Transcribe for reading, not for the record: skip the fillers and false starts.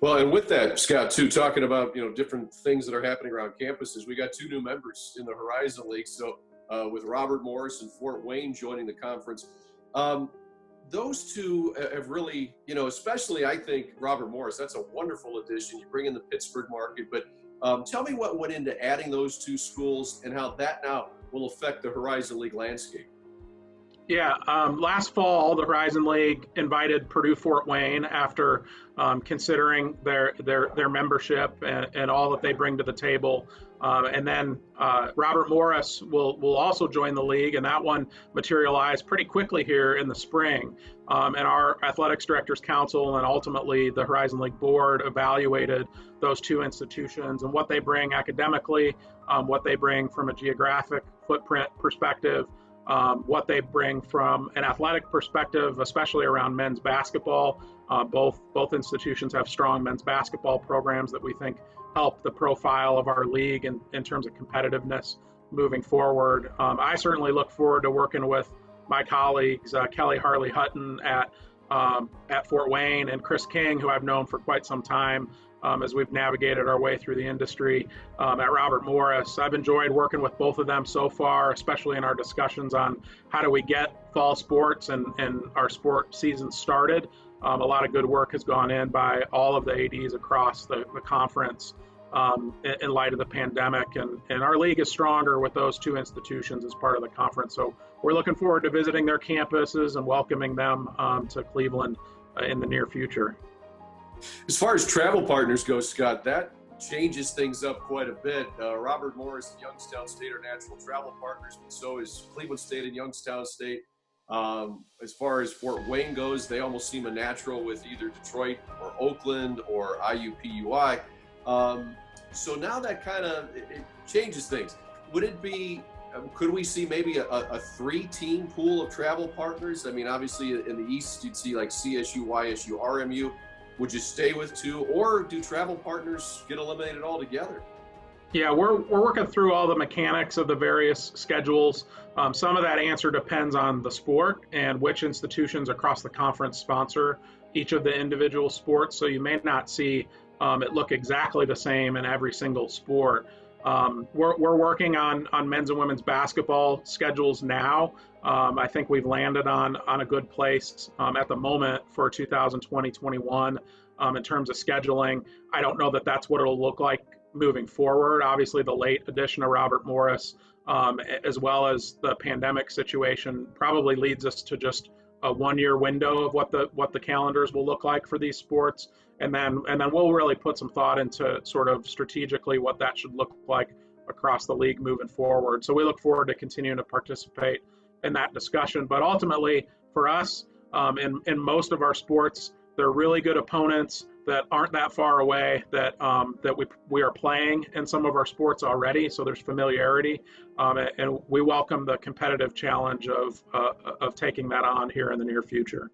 Well, and with that, Scott, too, talking about different things that are happening around campuses, we got two new members in the Horizon League. So with Robert Morris and Fort Wayne joining the conference, um, those two have really, especially I think Robert Morris. That's a wonderful addition. You bring in the Pittsburgh market, but tell me what went into adding those two schools and how that now will affect the Horizon League landscape. Yeah, last fall, the Horizon League invited Purdue Fort Wayne after considering their membership and all that they bring to the table. And then Robert Morris will also join the league, and that one materialized pretty quickly here in the spring. And our Athletics Directors Council and ultimately the Horizon League Board evaluated those two institutions and what they bring academically, what they bring from a geographic footprint perspective, what they bring from an athletic perspective, especially around men's basketball. Both institutions have strong men's basketball programs that we think help the profile of our league in terms of competitiveness moving forward. I certainly look forward to working with my colleagues, Kelly Harley Hutton at Fort Wayne, and Chris King, who I've known for quite some time, as we've navigated our way through the industry at Robert Morris. I've enjoyed working with both of them so far, especially in our discussions on how do we get fall sports and our sport season started. A lot of good work has gone in by all of the ADs across the conference in light of the pandemic, and our league is stronger with those two institutions as part of the conference. So we're looking forward to visiting their campuses and welcoming them to Cleveland in the near future. As far as travel partners go, Scott, that changes things up quite a bit. Robert Morris and Youngstown State are natural travel partners, but so is Cleveland State and Youngstown State. As far as Fort Wayne goes, they almost seem a natural with either Detroit or Oakland or IUPUI. So now that kind of it changes things. Would it be, could we see maybe a three-team pool of travel partners? I mean, obviously in the East, you'd see like CSU, YSU, RMU. Would you stay with two, or do travel partners get eliminated altogether? Yeah, we're working through all the mechanics of the various schedules. Some of that answer depends on the sport and which institutions across the conference sponsor each of the individual sports. So you may not see it look exactly the same in every single sport. We're working on men's and women's basketball schedules now. I think we've landed on a good place at the moment for 2020-21 in terms of scheduling. I don't know that that's what it'll look like moving forward. Obviously, the late addition of Robert Morris, as well as the pandemic situation, probably leads us to just a one-year window of what the calendars will look like for these sports, and then we'll really put some thought into sort of strategically what that should look like across the league moving forward. So we look forward to continuing to participate in that discussion. But ultimately, for us, in most of our sports, they're really good opponents that aren't that far away that we are playing in some of our sports already. So there's familiarity, and we welcome the competitive challenge of taking that on here in the near future.